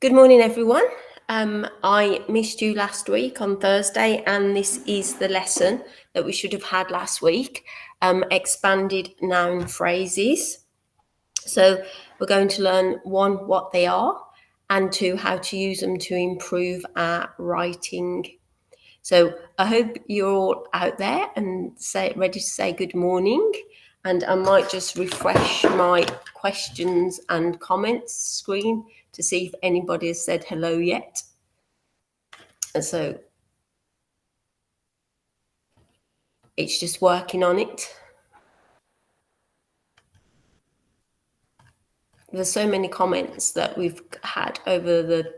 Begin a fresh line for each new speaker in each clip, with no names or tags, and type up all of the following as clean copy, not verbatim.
Good morning, everyone. I missed you last week on Thursday, and this is the lesson that we should have had last week, expanded noun phrases. So we're going to learn one, what they are, and two, how to use them to improve our writing. So I hope you're all out there and ready to say good morning. And I might just refresh my questions and comments screen to see if anybody has said hello yet. And so it's just working on it. There's so many comments that we've had over the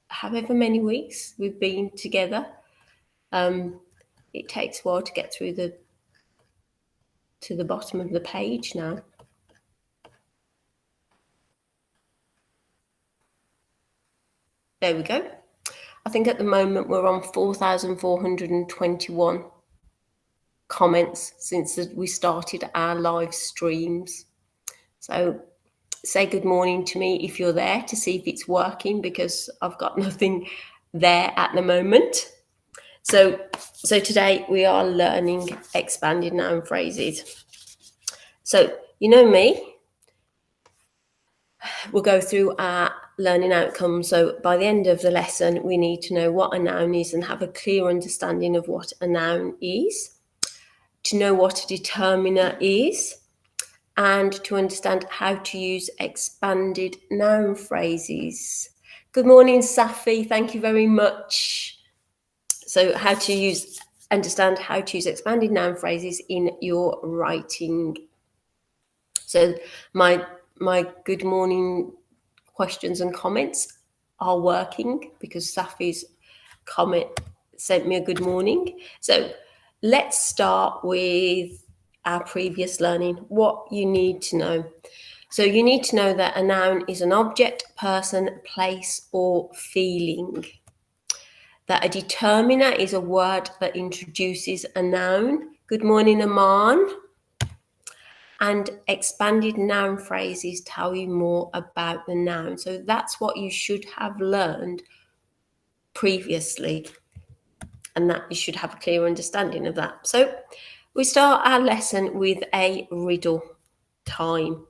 however many weeks we've been together. It takes a while to get through to the bottom of the page now. There we go. I think at the moment we're on 4,421 comments since we started our live streams. So say good morning to me if you're there to see if it's working, because I've got nothing there at the moment. So today we are learning expanded noun phrases. So you know me, we'll go through our learning outcomes. So by the end of the lesson, we need to know what a noun is and have a clear understanding of what a noun is, to know what a determiner is, and to understand how to use expanded noun phrases. Good morning, Safi. Thank you very much. So understand how to use expanded noun phrases in your writing. So my good morning questions and comments are working because Safi's comment sent me a good morning. So let's start with our previous learning, what you need to know. So you need to know that a noun is an object, person, place, or feeling. That a determiner is a word that introduces a noun. Good morning, Aman. And expanded noun phrases tell you more about the noun. So that's what you should have learned previously, and that you should have a clear understanding of that. So we start our lesson with a riddle time.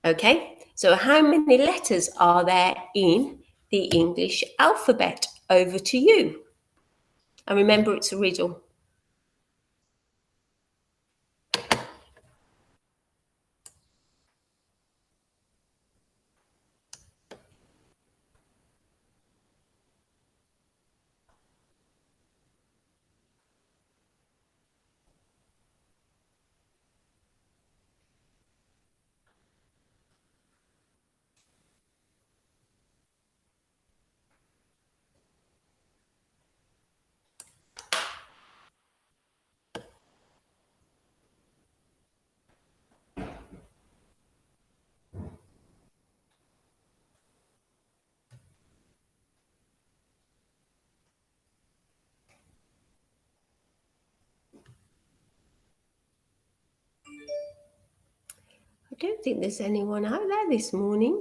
Okay, so how many letters are there in the English alphabet? Over to you. And remember, it's a riddle. I don't think there's anyone out there this morning.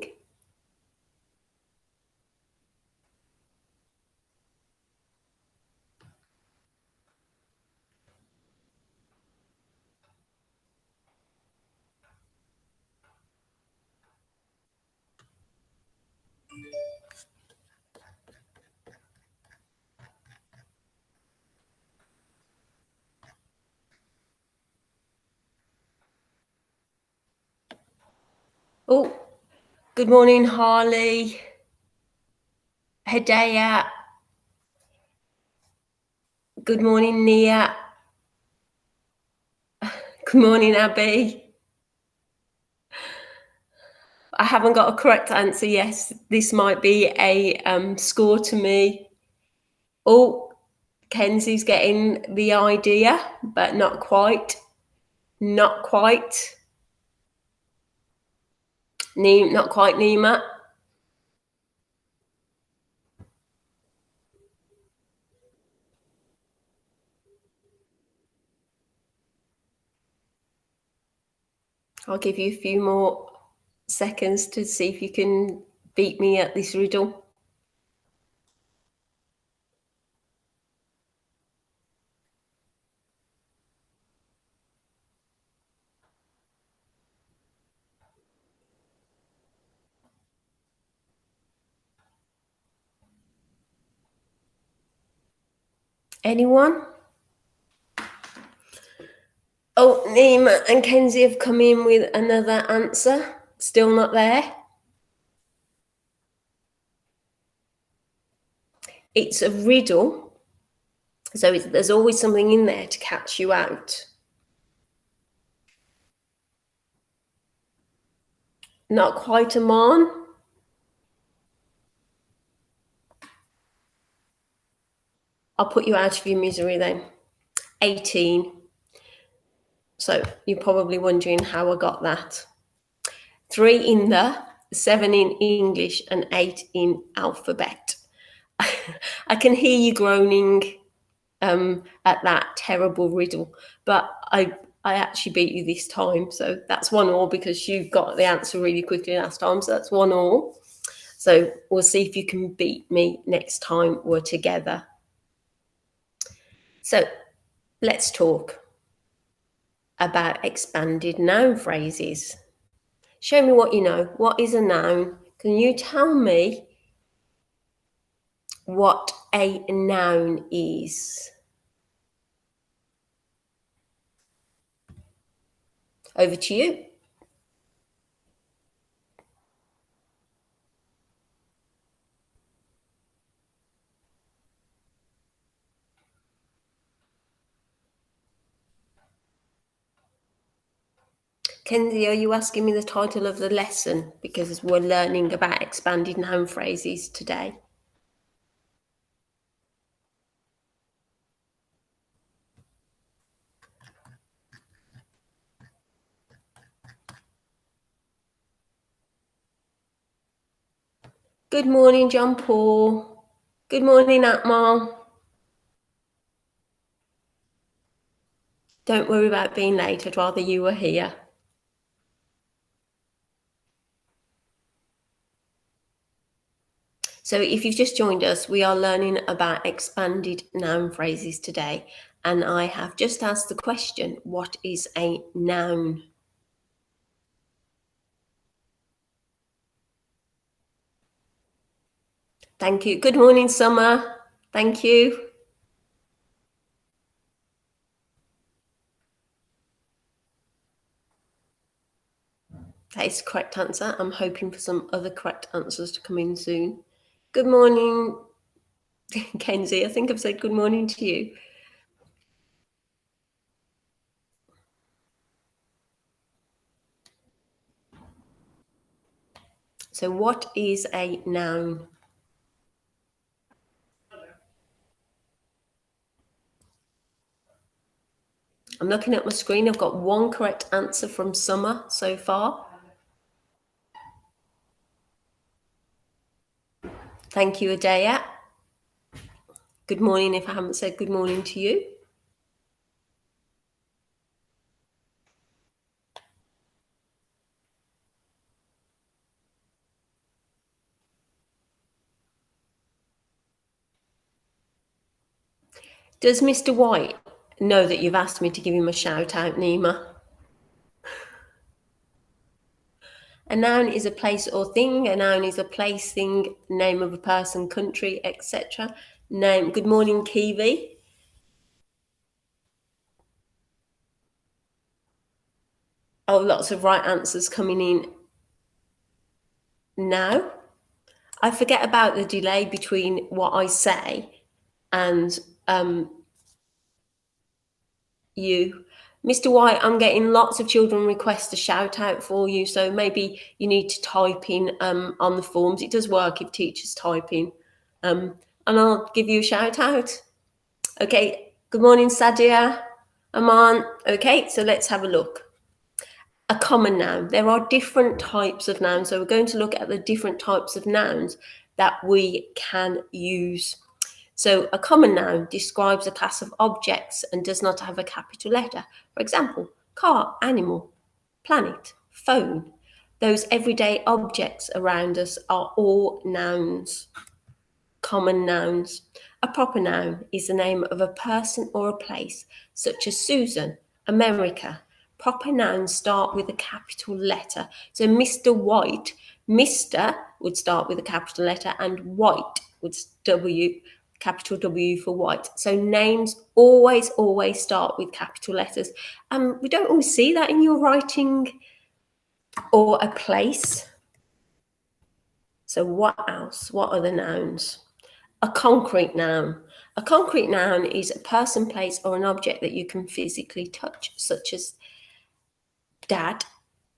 Oh, good morning, Harley. Hedaya. Good morning, Nia. Good morning, Abby. I haven't got a correct answer. Yes, this might be a score to me. Oh, Kenzie's getting the idea, but not quite. Not quite. Not quite, Nima. I'll give you a few more seconds to see if you can beat me at this riddle? Anyone? Oh, Nima and Kenzie have come in with another answer. Still not there. It's a riddle, so there's always something in there to catch you out. Not quite a man. I'll put you out of your misery then. 18. So you're probably wondering how I got that. 3 in the, 7 in English, and 8 in alphabet. I can hear you groaning at that terrible riddle, but I actually beat you this time, so that's 1-1 because you got the answer really quickly last time, so that's 1-1. So we'll see if you can beat me next time we're together. So let's talk about expanded noun phrases. Show me what you know. What is a noun? Can you tell me what a noun is? Over to you. Kenzie, are you asking me the title of the lesson? Because we're learning about expanded noun phrases today. Good morning, John Paul. Good morning, Atmal. Don't worry about being late. I'd rather you were here. So if you've just joined us, we are learning about expanded noun phrases today. And I have just asked the question, what is a noun? Thank you. Good morning, Summer. Thank you. That is the correct answer. I'm hoping for some other correct answers to come in soon. Good morning, Kenzie. I think I've said good morning to you. So what is a noun? I'm looking at my screen. I've got one correct answer from Summer so far. Thank you, Adea. Good morning if I haven't said good morning to you. Does Mr. White know that you've asked me to give him a shout out, Nima? A noun is a place or thing. A noun is a place, thing, name of a person, country, etc. Name. Good morning, Kiwi. Oh, lots of right answers coming in now. I forget about the delay between what I say and you. Mr. White, I'm getting lots of children request a shout out for you, so maybe you need to type in on the forms. It does work if teachers type in, and I'll give you a shout out. Okay, good morning, Sadia, Aman. Okay, so let's have a look. A common noun. There are different types of nouns, so we're going to look at the different types of nouns that we can use. So a common noun describes a class of objects and does not have a capital letter. For example, car, animal, planet, phone. Those everyday objects around us are all nouns, common nouns. A proper noun is the name of a person or a place, such as Susan, America. Proper nouns start with a capital letter. So Mr. White, Mr. would start with a capital letter, and White would capital W for white. So names always start with capital letters. We don't always see that in your writing. Or a place. So what else? What are the nouns? A concrete noun. A concrete noun is a person, place, or an object that you can physically touch, such as Dad,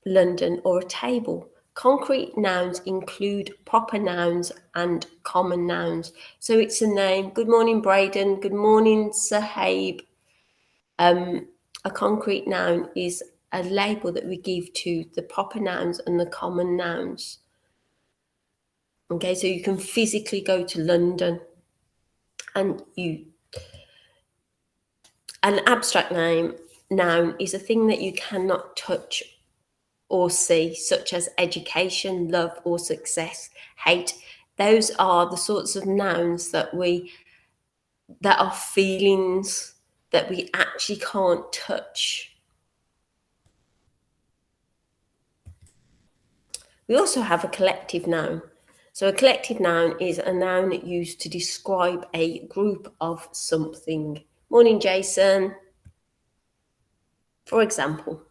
London, or a table. Concrete nouns include proper nouns and common nouns. So it's a name. Good morning, Braden. Good morning, Sahib. A concrete noun is a label that we give to the proper nouns and the common nouns. Okay, so you can physically go to London, and an abstract noun is a thing that you cannot touch or see, such as education, love, or success, hate. Those are the sorts of nouns that are feelings that we actually can't touch. We also have a collective noun. So a collective noun is a noun used to describe a group of something. Morning, Jason. For example,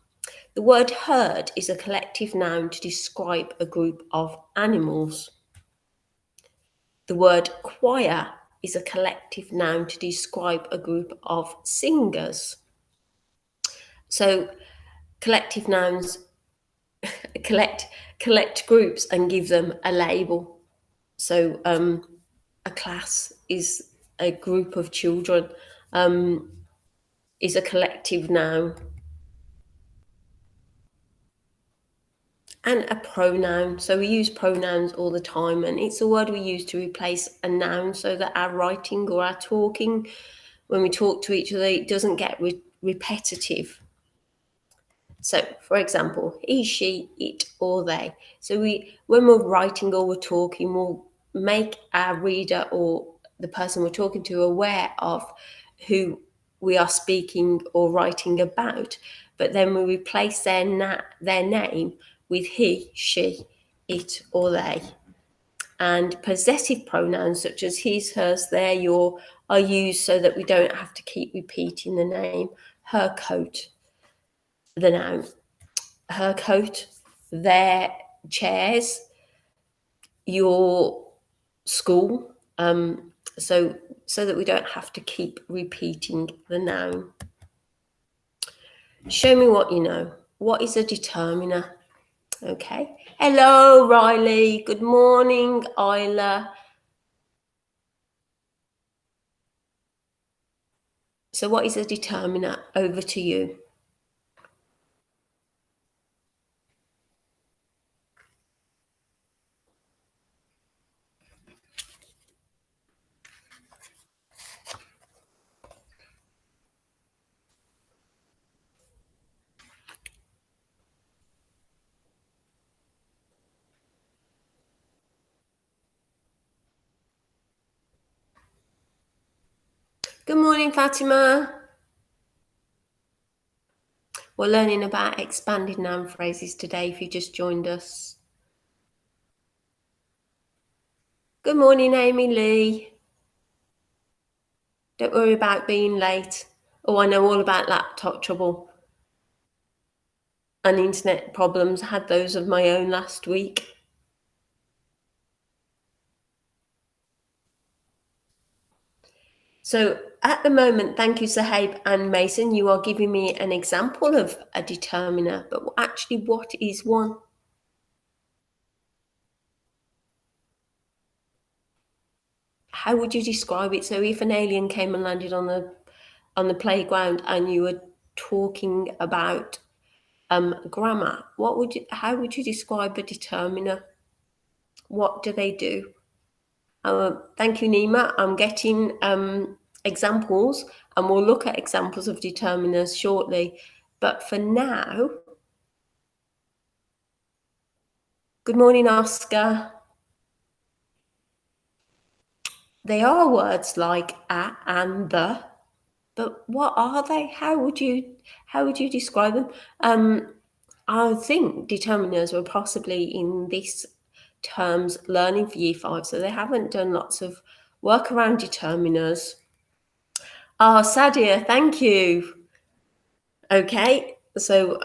the word herd is a collective noun to describe a group of animals. The word choir is a collective noun to describe a group of singers. So collective nouns collect groups and give them a label. So a class is a group of children, is a collective noun. And a pronoun. So we use pronouns all the time, and it's a word we use to replace a noun so that our writing or our talking, when we talk to each other, it doesn't get repetitive. So, for example, he, she, it, or they. So when we're writing or we're talking, we'll make our reader or the person we're talking to aware of who we are speaking or writing about. But then we replace their name with he, she, it, or they. And possessive pronouns such as his, hers, their, your are used so that we don't have to keep repeating the name. Her coat, the noun. Her coat, their chairs, your school, so that we don't have to keep repeating the noun. Show me what you know. What is a determiner? Okay. Hello, Riley. Good morning, Isla. So what is a determiner? Over to you. Good morning, Fatima. We're learning about expanded noun phrases today if you just joined us. Good morning, Amy Lee. Don't worry about being late. Oh, I know all about laptop trouble and internet problems. I had those of my own last week. So at the moment, thank you, Sahib and Mason, you are giving me an example of a determiner, but actually what is one? How would you describe it? So if an alien came and landed on the playground and you were talking about grammar, how would you describe a determiner? What do they do? Thank you, Nima. I'm getting examples, and we'll look at examples of determiners shortly. But for now, Good morning, Oscar. They are words like a and the, but what are they? How would you describe them? I think determiners were possibly in this terms learning for year 5, so they haven't done lots of work around determiners. Oh, Sadia, thank you. Okay, so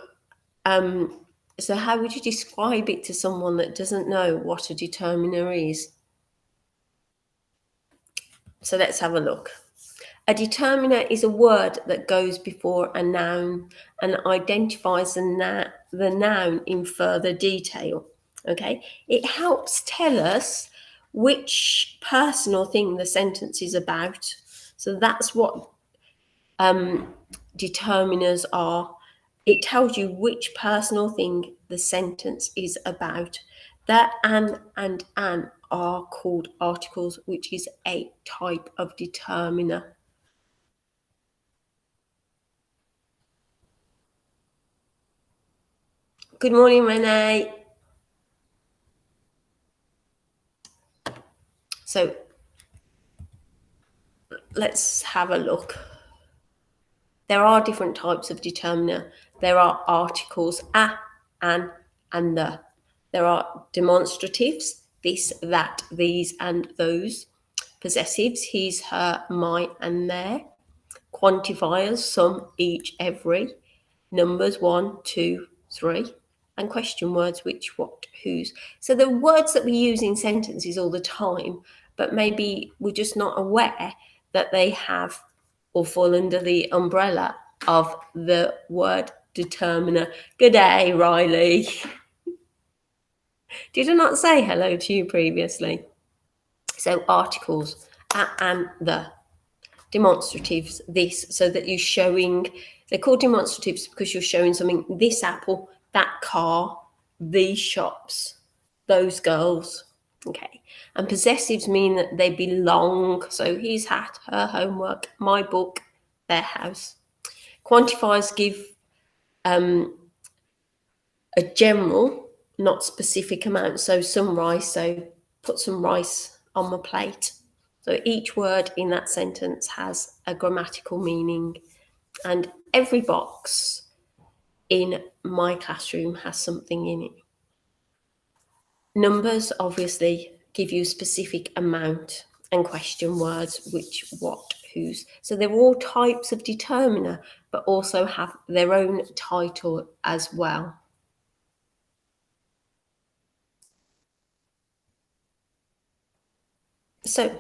how would you describe it to someone that doesn't know what a determiner is? So let's have a look. A determiner is a word that goes before a noun and identifies the noun in further detail. Okay, it helps tell us which person or thing the sentence is about. So that's what determiners are. It tells you which person or thing the sentence is about. That and an are called articles, which is a type of determiner. Good morning, Renee. So let's have a look. There are different types of determiner. There are articles, a, an, and the. There are demonstratives, this, that, these, and those. Possessives, his, her, my, and their. Quantifiers, some, each, every. Numbers, 1, 2, 3. And question words, which, what, whose. So the words that we use in sentences all the time, but maybe we're just not aware that they have or fall under the umbrella of the word determiner. Good day, Riley. Did I not say hello to you previously? So articles, a and the. Demonstratives, this, so that you're showing, they're called demonstratives because you're showing something, this apple, that car, these shops, those girls. Okay. And possessives mean that they belong. So his hat, her homework, my book, their house. Quantifiers give a general, not specific amount. So some rice, so put some rice on my plate. So each word in that sentence has a grammatical meaning, and every box in my classroom has something in it. Numbers obviously give you a specific amount, and question words, which, what, whose. So they're all types of determiner, but also have their own title as well. So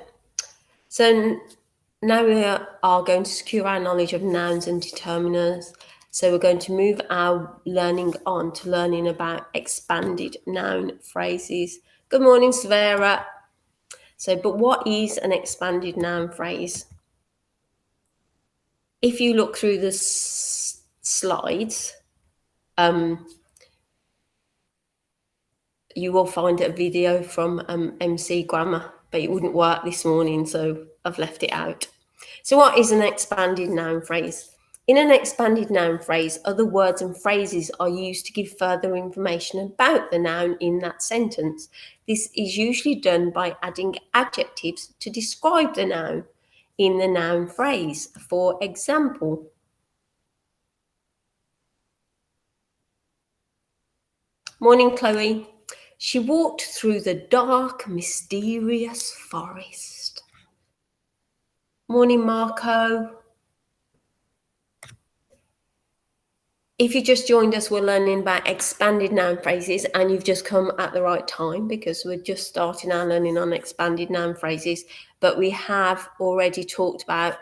now we are going to secure our knowledge of nouns and determiners. So we're going to move our learning on to learning about expanded noun phrases. Good morning, Svera. So, but what is an expanded noun phrase? If you look through the slides, you will find a video from MC Grammar, but it wouldn't work this morning, so I've left it out. So what is an expanded noun phrase? In an expanded noun phrase, other words and phrases are used to give further information about the noun in that sentence. This is usually done by adding adjectives to describe the noun in the noun phrase. For example, morning, Chloe. She walked through the dark, mysterious forest. Morning, Marco. If you just joined us, we're learning about expanded noun phrases, and you've just come at the right time because we're just starting our learning on expanded noun phrases. But we have already talked about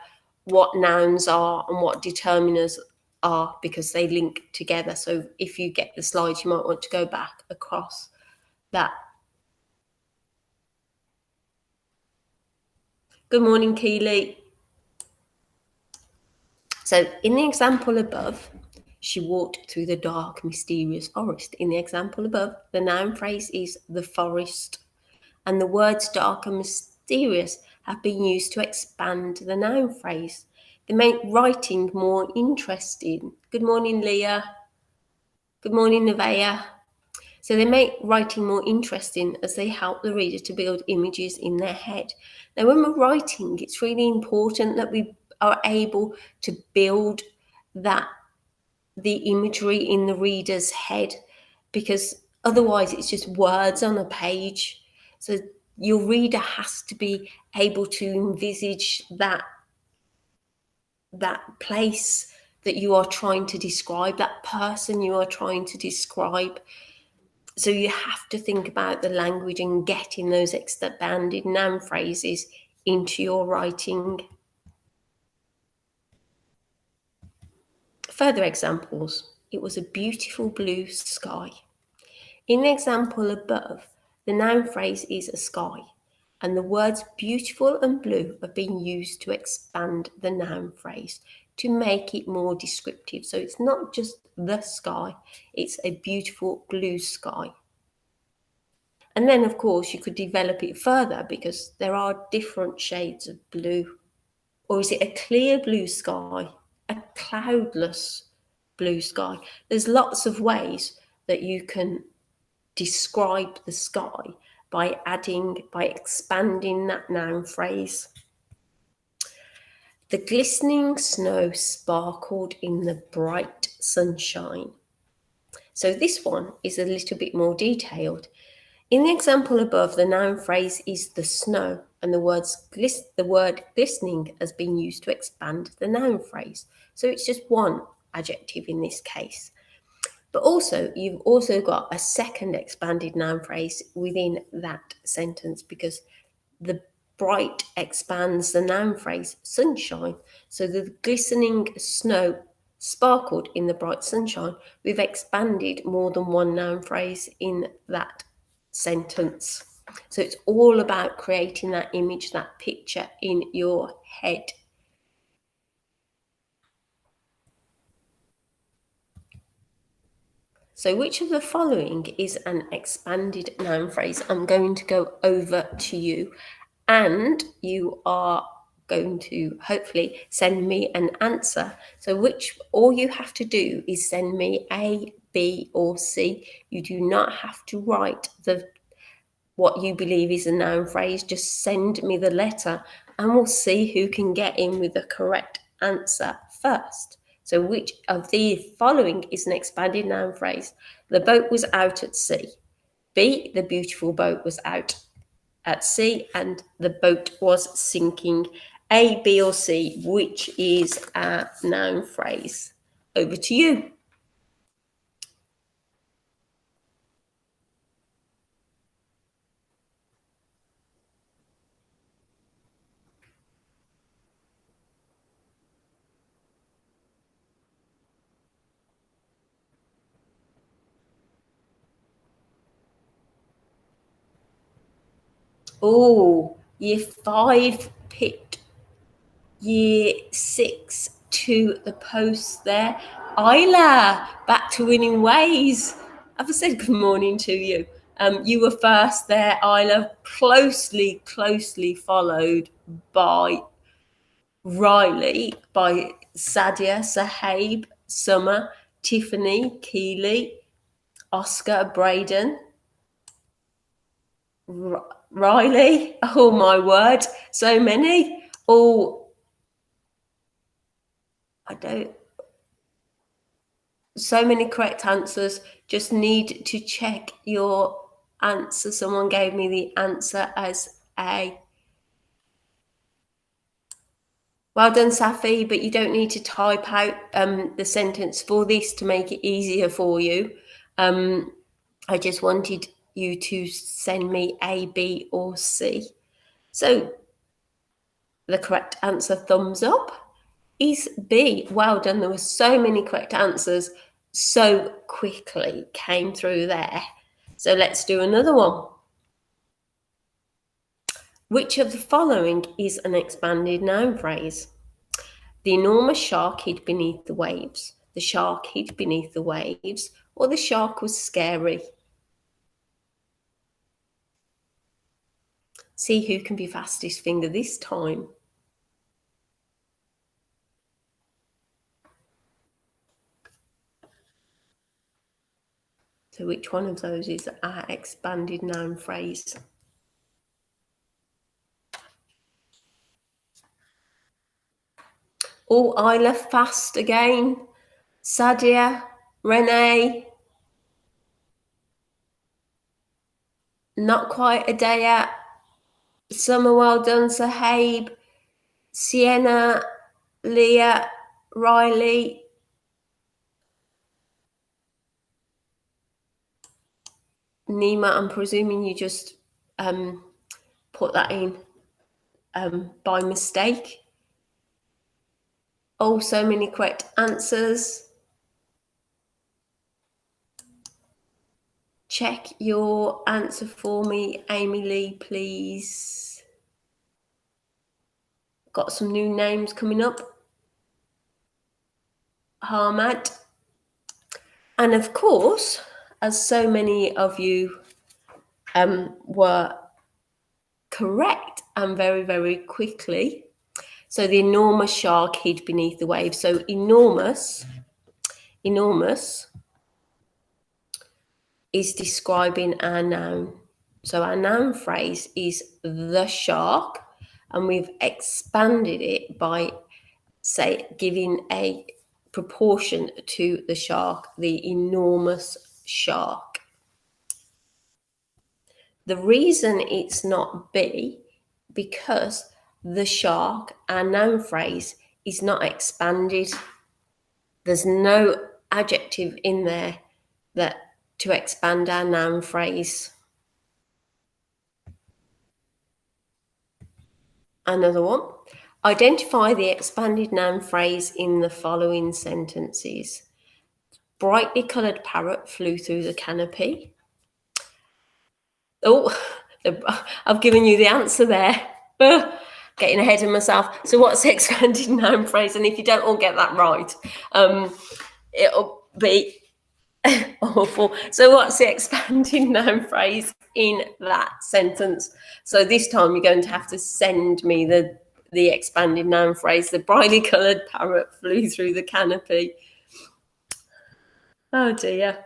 what nouns are and what determiners are because they link together. So if you get the slides, you might want to go back across that. Good morning, Keely. So in the example above, she walked through the dark, mysterious forest. In the example above, the noun phrase is the forest, and the words dark and mysterious have been used to expand the noun phrase. They make writing more interesting. Good morning, Leah. Good morning, Nevaeh. So they make writing more interesting as they help the reader to build images in their head. Now, when we're writing, it's really important that we are able to build the imagery in the reader's head, because otherwise it's just words on a page. So your reader has to be able to envisage that place that you are trying to describe, that person you are trying to describe. So you have to think about the language and getting those expanded noun phrases into your writing. Further examples. It was a beautiful blue sky. In the example above, the noun phrase is a sky, and the words beautiful and blue have been used to expand the noun phrase to make it more descriptive. So it's not just the sky, it's a beautiful blue sky. And then, of course, you could develop it further because there are different shades of blue. Or is it a clear blue sky, a cloudless blue sky? There's lots of ways that you can describe the sky by expanding that noun phrase. The glistening snow sparkled in the bright sunshine. So this one is a little bit more detailed. In the example above, the noun phrase is the snow, and the word glistening has been used to expand the noun phrase. So it's just one adjective in this case. But also, you've also got a second expanded noun phrase within that sentence, because the bright expands the noun phrase sunshine. So the glistening snow sparkled in the bright sunshine. We've expanded more than one noun phrase in that sentence. So it's all about creating that image, that picture in your head. So which of the following is an expanded noun phrase? I'm going to go over to you, and you are going to hopefully send me an answer. So all you have to do is send me A, B, or C. You do not have to write what you believe is a noun phrase. Just send me the letter and we'll see who can get in with the correct answer first. So which of the following is an expanded noun phrase? The boat was out at sea. B, the beautiful boat was out at sea and the boat was sinking. A, B, or C, which is a noun phrase? Over to you. Oh, year 5 picked year 6 to the post there. Isla, back to winning ways. Have I said good morning to you? You were first there, Isla, closely followed by Riley, by Sadia, Sahab, Summer, Tiffany, Keely, Oscar, Braden, Riley. Oh my word, so many. Oh, I don't. So many correct answers. Just need to check your answer. Someone gave me the answer as A. Well done, Safi, but you don't need to type out the sentence for this to make it easier for you. I just wanted you to send me A, B, or C. So the correct answer, thumbs up, is B. Well done. There were so many correct answers so quickly came through there. So let's do another one. Which of the following is an expanded noun phrase? The enormous shark hid beneath the waves. The shark hid beneath the waves, or the shark was scary. See who can be fastest finger this time. So which one of those is our expanded noun phrase. Oh, Isla fast again. Sadia, Renee. Not quite a day yet. Summer, well done. Sahib, Sienna, Leah, Riley. Nima, I'm presuming you just put that in by mistake. Oh, so many correct answers. Check your answer for me, Amy Lee, please. Got some new names coming up. Harmad. And of course, as so many of you were correct and very, very quickly. So the enormous shark hid beneath the waves. So enormous is describing our noun. So our noun phrase is the shark, and we've expanded it by, say, giving a proportion to the shark, the enormous shark. The reason it's not be, because the shark, our noun phrase, is not expanded. There's no adjective in there that to expand our noun phrase. Another one. Identify the expanded noun phrase in the following sentences. Brightly coloured parrot flew through the canopy. Oh, I've given you the answer there. Getting ahead of myself. So what's the expanded noun phrase? And if you don't all get that right, it'll be awful. So what's the expanded noun phrase in that sentence? So this time you're going to have to send me the expanded noun phrase. The brightly coloured parrot flew through the canopy. Oh dear.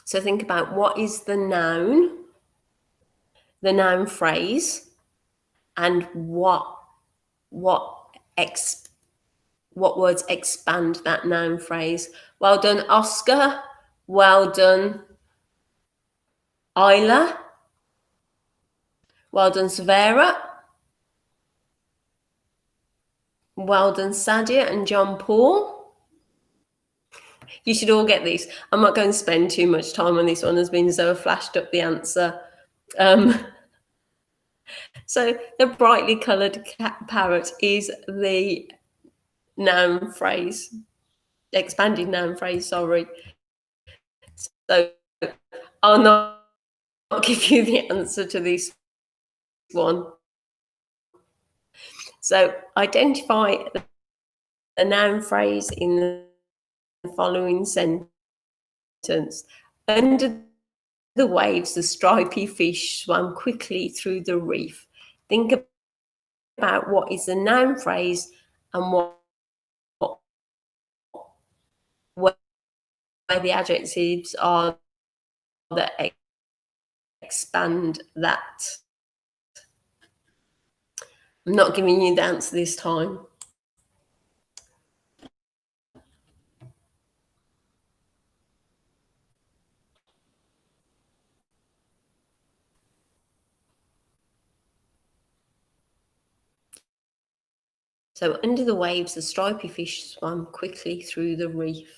So think about what is the noun phrase, and what words expand that noun phrase. Well done, Oscar. Well done, Isla. Well done, Savera. Well done, Sadia and John Paul. You should all get these. I'm not going to spend too much time on this one, as been so flashed up the answer. So the brightly coloured parrot is the noun phrase, expanded noun phrase, sorry. So I'll not give you the answer to this one. So identify the noun phrase in the following sentence. Under the waves, the stripy fish swam quickly through the reef. Think about what is the noun phrase and where the adjectives are that expand that. I'm not giving you the answer this time. So under the waves, the stripy fish swam quickly through the reef.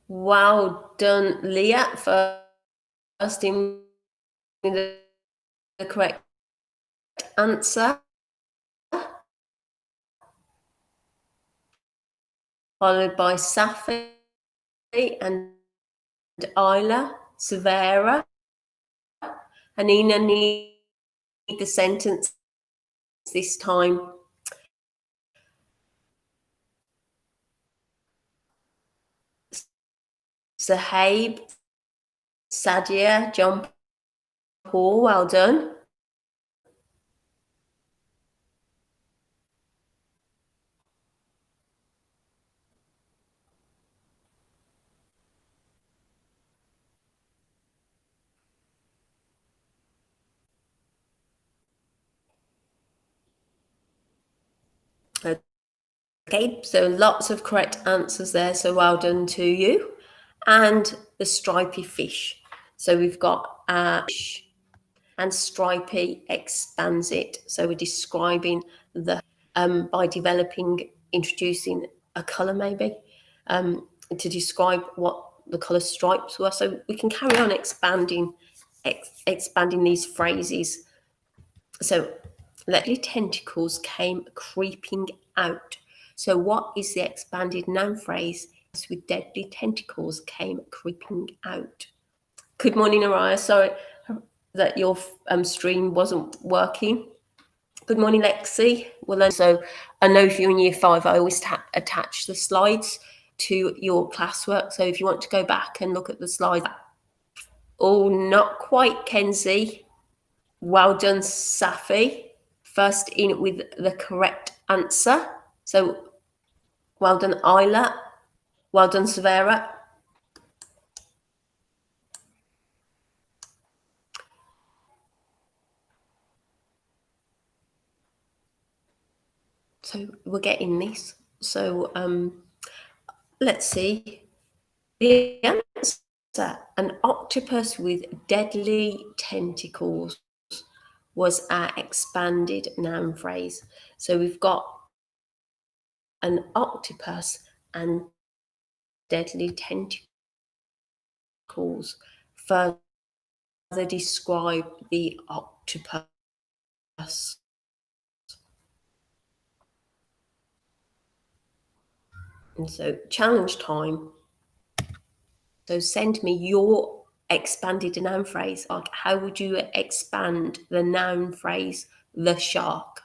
Well done, Leah, first in the correct answer. followed by Safi and Isla, Severa. Anina, need the sentence this time. Sahib, Sadia, John Paul, well done. Okay, so lots of correct answers there, so well done to you. And the stripy fish. So we've got fish, and stripy expands it. So we're describing the by introducing a colour maybe to describe what the colour stripes were. So we can carry on expanding these phrases. So deadly tentacles came creeping out. So what is the expanded noun phrase? With deadly tentacles came creeping out. Good morning, Araya. Sorry that your stream wasn't working. Good morning, Lexi. Well, so I know if you're in year 5, I always attach the slides to your classwork. So if you want to go back and look at the slides. Oh, not quite, Kenzie. Well done, Safi. First in with the correct answer. So well done, Isla. Well done, Severa. So we're getting this. So let's see. The answer, an octopus with deadly tentacles, was our expanded noun phrase. So we've got an octopus and deadly tentacles. Further describe the octopus. And so challenge time. So send me your expanded noun phrase. Like, how would you expand the noun phrase, the shark?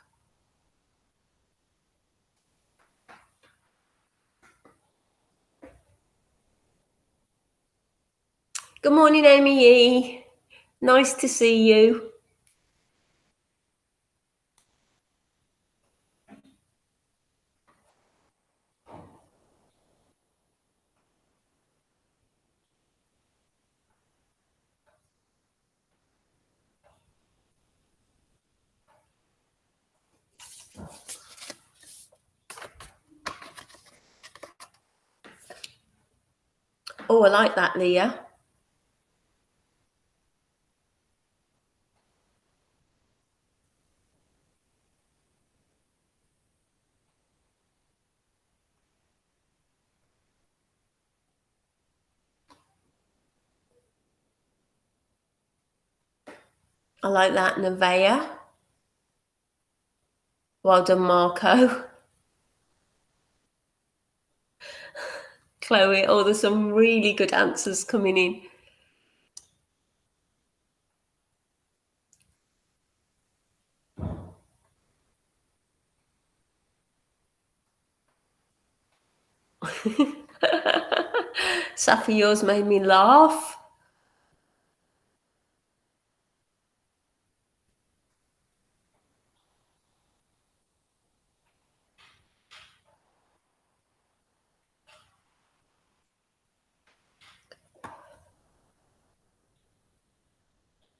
Good morning, Amy E. Nice to see you. Oh, I like that, Leah. I like that, Nevaeh. Well done, Marco. Chloe, oh, there's some really good answers coming in. Safi, yours made me laugh.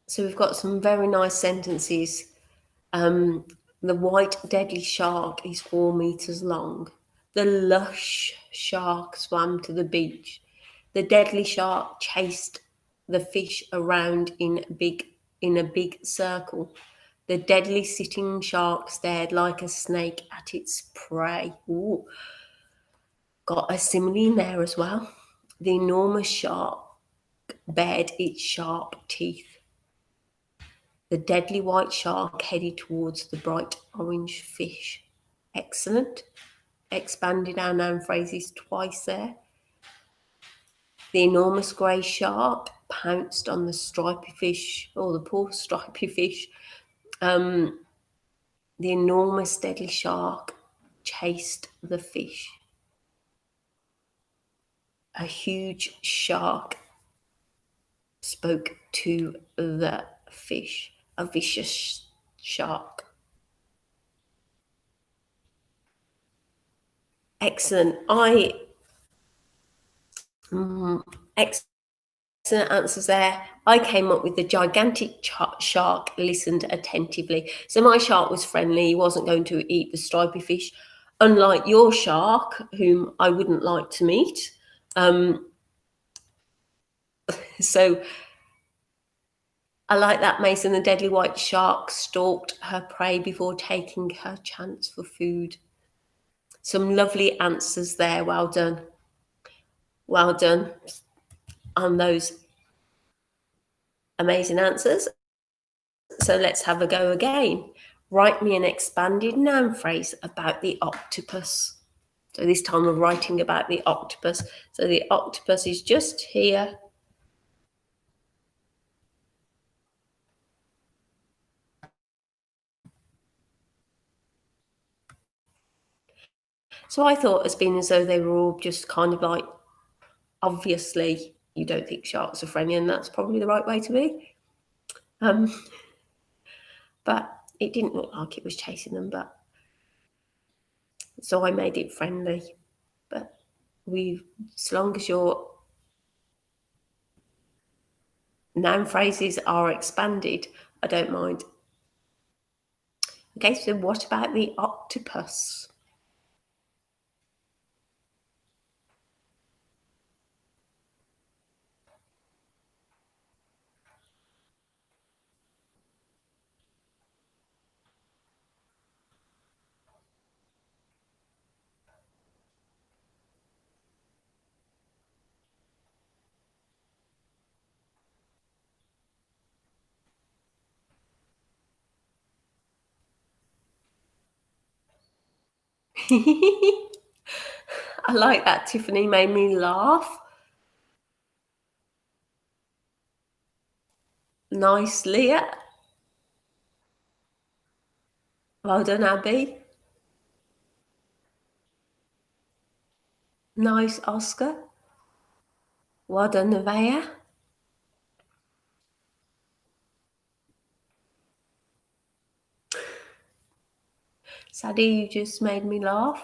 So we've got some very nice sentences. The white deadly shark is 4 meters long. The lush shark swam to the beach. The deadly shark chased the fish around in a big circle. The deadly sitting shark stared like a snake at its prey. Ooh. Got a simile in there as well. The enormous shark bared its sharp teeth. The deadly white shark headed towards the bright orange fish. Excellent. expanded our noun phrases twice there. The enormous grey shark pounced on the stripy fish, or the poor stripy fish. The enormous deadly shark chased the fish. A huge shark spoke to the fish. A vicious shark. Excellent. Excellent answers there. I came up with the gigantic shark listened attentively. So my shark was friendly. He wasn't going to eat the stripy fish, unlike your shark, whom I wouldn't like to meet. So I like that, Mason. The deadly white shark stalked her prey before taking her chance for food. Some lovely answers there. Well done. Well done on those amazing answers. So let's have a go again. Write me an expanded noun phrase about the octopus. So this time we're writing about the octopus. So the octopus is just here. So I thought, as being as though they were all just kind of like, obviously you don't think sharks are friendly, and that's probably the right way to be. But it didn't look like it was chasing them, but so I made it friendly. But as long as your noun phrases are expanded, I don't mind. Okay, so what about the octopus? I like that, Tiffany, made me laugh. Nice, Leah. Well done, Abby. Nice, Oscar. Well done, Nevaeh. Sadie, you just made me laugh.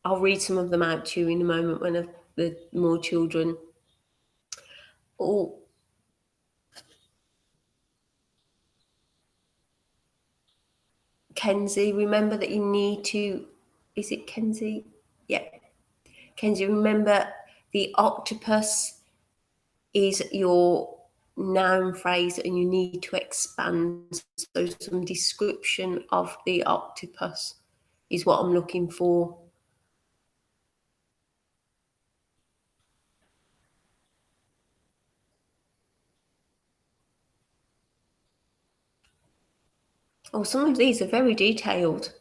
I'll read some of them out to you in a moment when the more children. Oh, Kenzie, remember that you need to. Is it Kenzie? Yeah. Kenzie, remember the octopus is your noun phrase and you need to expand. So some description of the octopus is what I'm looking for. Oh, some of these are very detailed.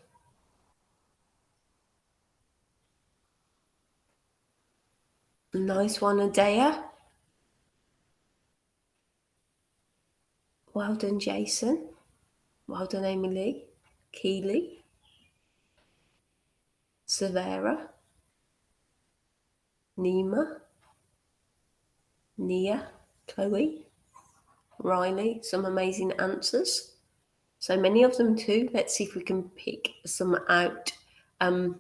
Nice one, Adea. Well done, Jason. Well done, Emily. Keely. Severa. Nima. Nia. Chloe. Riley. Some amazing answers. So many of them too. Let's see if we can pick some out. The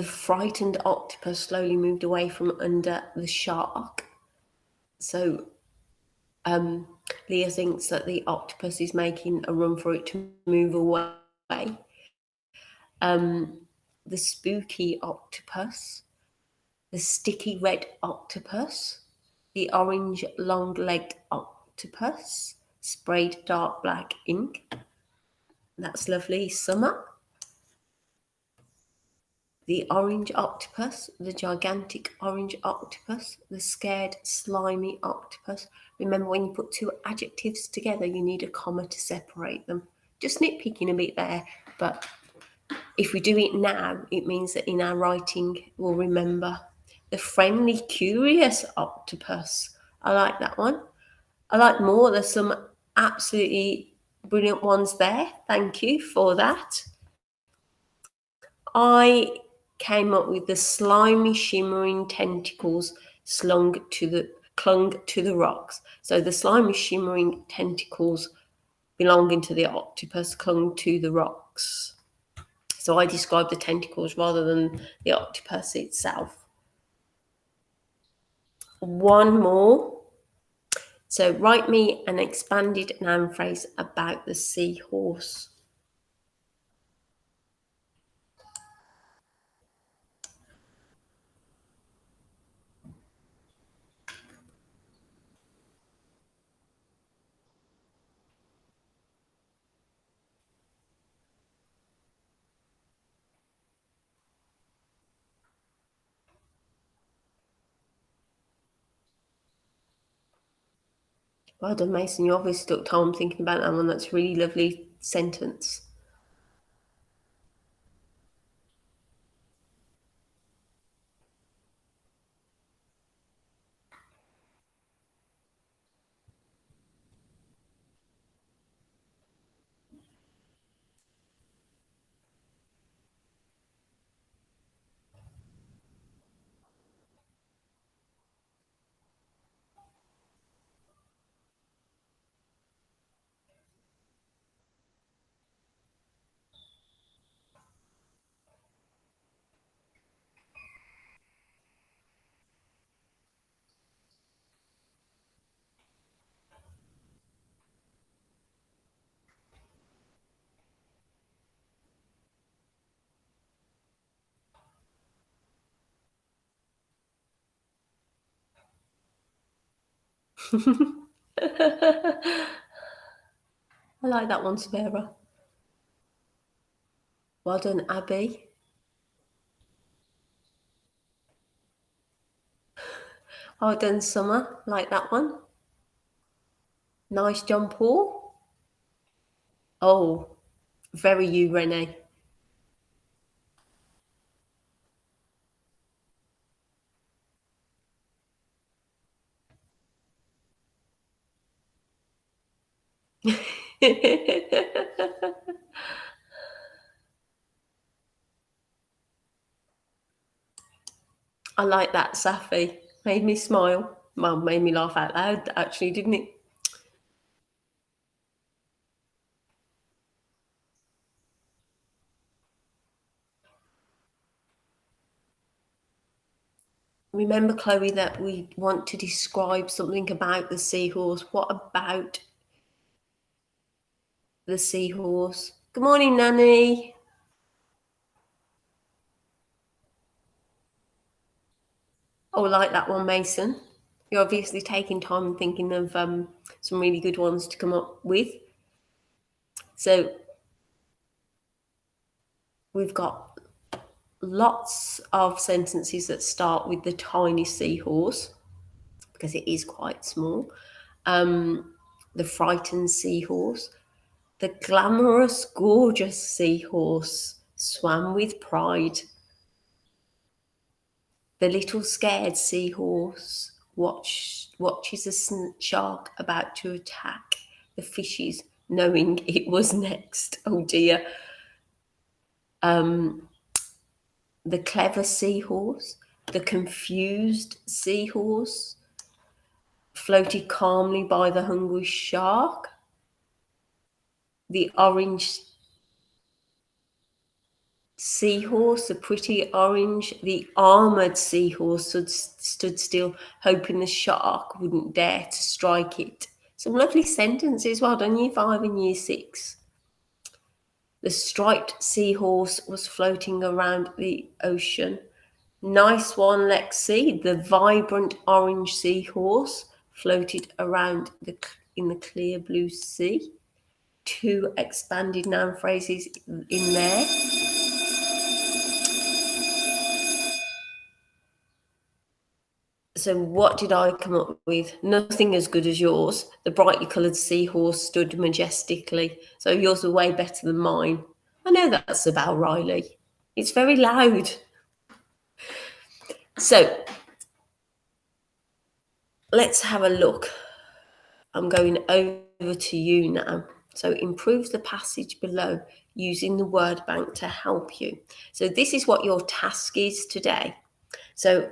frightened octopus slowly moved away from under the shark. So Leah thinks that the octopus is making a run for it to move away. The spooky octopus, the sticky red octopus, the orange long-legged octopus, sprayed dark black ink. That's lovely. Summer. the orange octopus, the gigantic orange octopus, the scared slimy octopus. Remember, when you put two adjectives together, you need a comma to separate them. Just nitpicking a bit there, but if we do it now, it means that in our writing we'll remember. The friendly, curious octopus. I like that one. I like more. There's some absolutely brilliant ones there. Thank you for that. I came up with the slimy, shimmering tentacles clung to the rocks. So the slimy, shimmering tentacles belonging to the octopus clung to the rocks. So I described the tentacles rather than the octopus itself. One more. So write me an expanded noun phrase about the seahorse. Well done, Mason. You obviously took time thinking about that one. That's a really lovely sentence. I like that one, Sabera. Well done, Abby. Well done, Summer. Like that one. Nice, John Paul. Oh, very you, Renee. I like that, Safi. Made me smile. Well, made me laugh out loud, actually, didn't it? Remember, Chloe, that we want to describe something about the seahorse. What about the seahorse? Good morning, Nanny. Oh, I like that one, Mason. You're obviously taking time and thinking of some really good ones to come up with. So we've got lots of sentences that start with the tiny seahorse because it is quite small. The frightened seahorse, the glamorous, gorgeous seahorse swam with pride. The little scared seahorse watches a shark about to attack the fishes, knowing it was next. Oh dear. The clever seahorse, the confused seahorse, floated calmly by the hungry shark. The orange seahorse, the pretty orange, the armoured seahorse stood still, hoping the shark wouldn't dare to strike it. Some lovely sentences. Well done, Year 5 and Year 6. The striped seahorse was floating around the ocean. Nice one, Lexi. The vibrant orange seahorse floated around in the clear blue sea. 2 expanded noun phrases in there. So what did I come up with? Nothing as good as yours. The brightly coloured seahorse stood majestically. So yours were way better than mine. I know that's about Riley. It's very loud. So let's have a look. I'm going over to you now. So improve the passage below using the word bank to help you. So this is what your task is today. So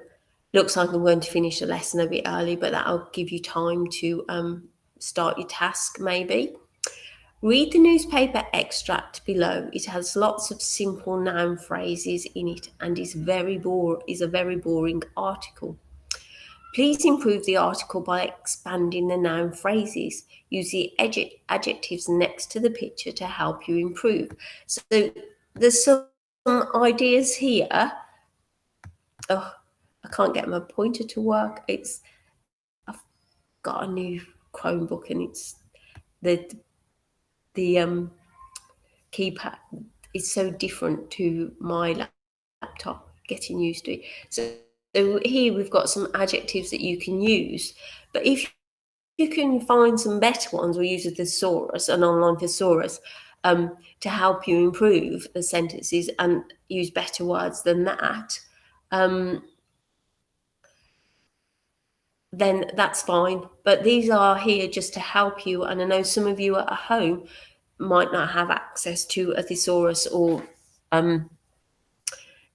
looks like I'm going to finish the lesson a bit early, but that'll give you time to start your task maybe. Read the newspaper extract below. It has lots of simple noun phrases in it and is a very boring article. Please improve the article by expanding the noun phrases. Use the adjectives next to the picture to help you improve. So there's some ideas here. Oh, I can't get my pointer to work. I've got a new Chromebook and it's the keypad is so different to my laptop. Getting used to it. So here we've got some adjectives that you can use, but if you can find some better ones, we'll use a thesaurus, an online thesaurus, to help you improve the sentences and use better words than that. Then that's fine. But these are here just to help you. And I know some of you at home might not have access to a thesaurus or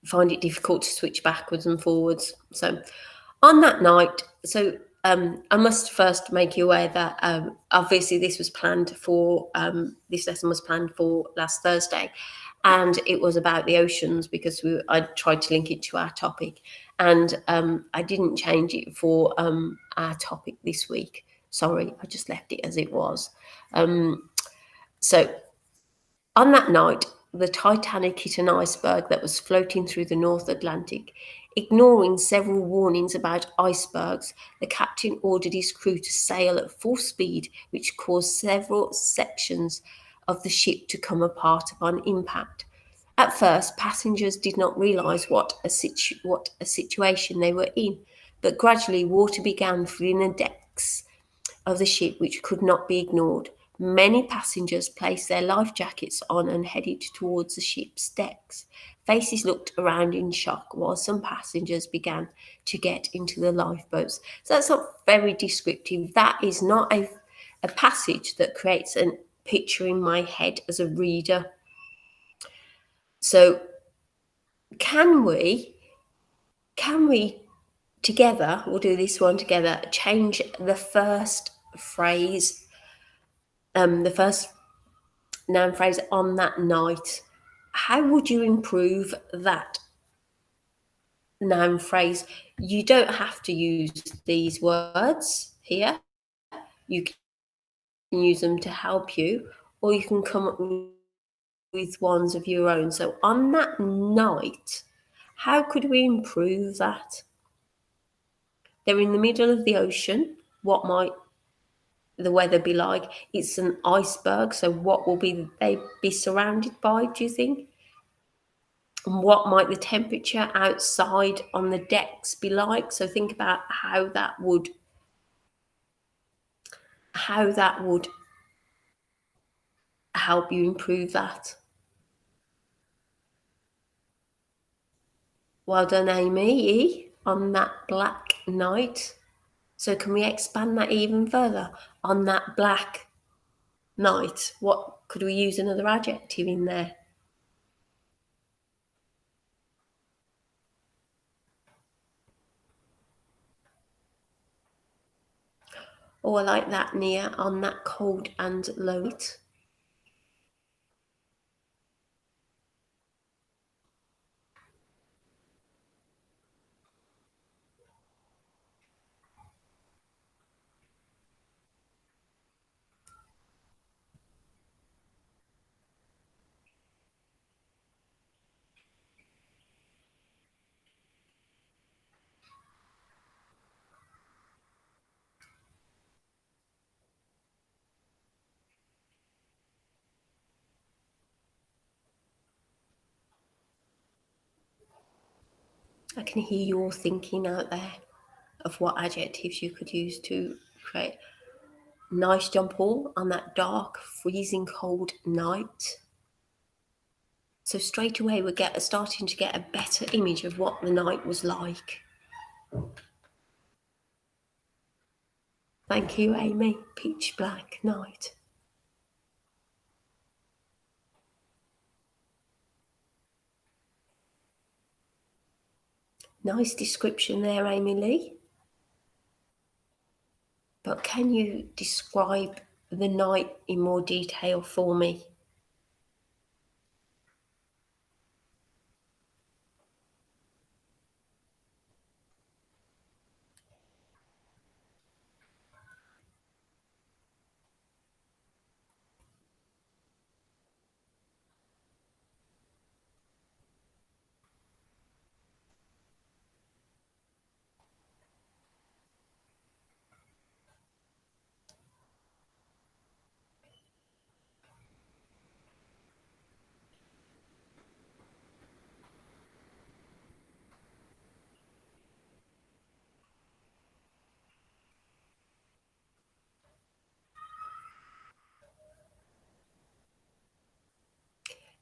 find it difficult to switch backwards and forwards. So on that night, I must first make you aware that obviously this was planned for, this lesson was planned for last Thursday, and it was about the oceans because I tried to link it to our topic, and I didn't change it for our topic this week. Sorry, I just left it as it was. So on that night, the Titanic hit an iceberg that was floating through the North Atlantic. Ignoring several warnings about icebergs, the captain ordered his crew to sail at full speed, which caused several sections of the ship to come apart upon impact. At first, passengers did not realise what a situation they were in, but gradually water began filling the decks of the ship which could not be ignored. Many passengers placed their life jackets on and headed towards the ship's decks. Faces looked around in shock while some passengers began to get into the lifeboats. So that's not very descriptive. That is not a passage that creates a picture in my head as a reader. So can we together, we'll do this one together, change the first phrase, the first noun phrase on that night? How would you improve that noun phrase? You don't have to use these words here. You can use them to help you, or you can come up with ones of your own. So on that night, how could we improve that? They're in the middle of the ocean. What might the weather be like? It's an iceberg, so what will they be surrounded by, do you think? And what might the temperature outside on the decks be like? So think about how that would help you improve that. Well done, Amy, on that black night. So can we expand that even further? On that black night, what could we use another adjective in there? Oh, I like that, Nia, on that cold and low night. I can hear you all thinking out there. of what adjectives you could use to create. Nice jump Paul on that dark, freezing cold night. So straight away we're starting to get a better image of what the night was like. Thank you, Amy. Pitch black night. Nice description there, Amy Lee. But can you describe the night in more detail for me?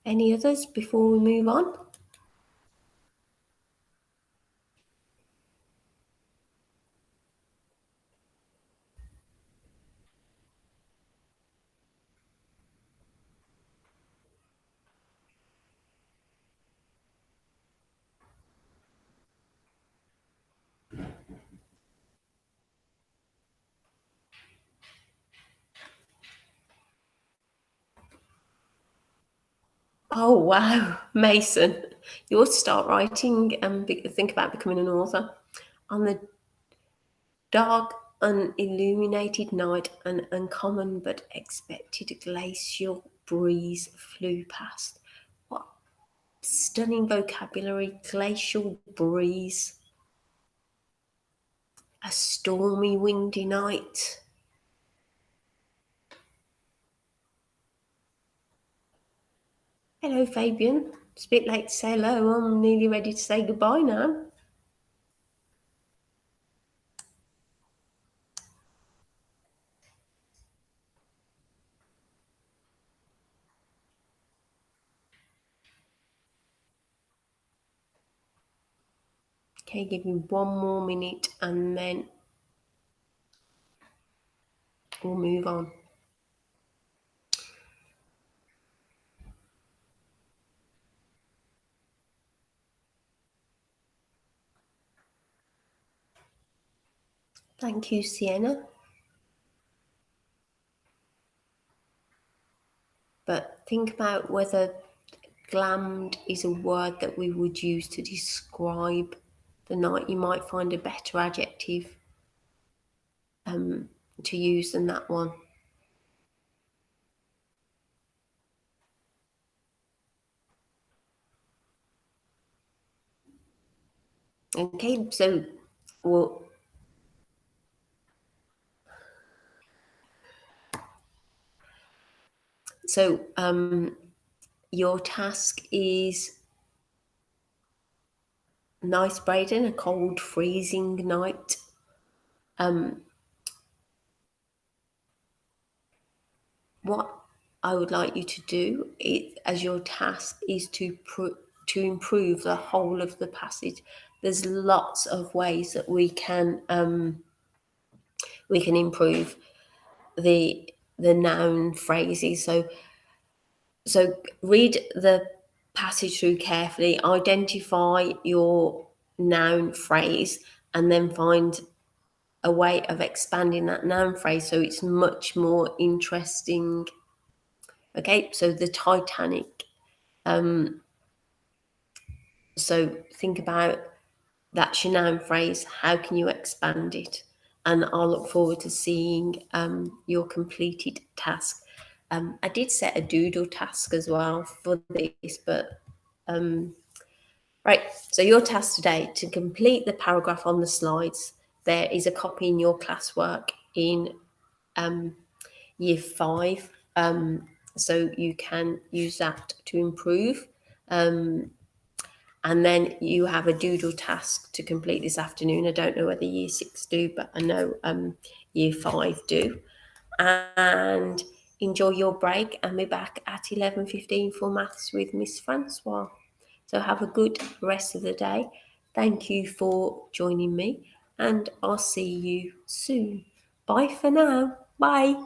Any others before we move on? Oh, wow, Mason. You ought to start writing and think about becoming an author. On the dark, unilluminated night, an uncommon but expected glacial breeze flew past. What stunning vocabulary! Glacial breeze. A stormy, windy night. Hello, Fabian. It's a bit late to say hello. I'm nearly ready to say goodbye now. Okay, give me one more minute and then we'll move on. Thank you, Sienna. But think about whether glammed is a word that we would use to describe the night. You might find a better adjective to use than that one. Okay, so we'll your task is nice, Braden, a cold, freezing night. What I would like you to do as your task is to improve the whole of the passage. There's lots of ways that we can improve the noun phrases. So read the passage through carefully, identify your noun phrase, and then find a way of expanding that noun phrase so it's much more interesting. Okay, so the Titanic. So think about that's your noun phrase. How can you expand it? And I'll look forward to seeing your completed task. I did set a doodle task as well for this, but right. So your task today to complete the paragraph on the slides. There is a copy in your classwork in year 5, so you can use that to improve. And And then you have a doodle task to complete this afternoon. I don't know whether year 6 do, but I know year 5 do. And enjoy your break, and be back at 11:15 for maths with Miss Francois. So have a good rest of the day. Thank you for joining me, and I'll see you soon. Bye for now. Bye.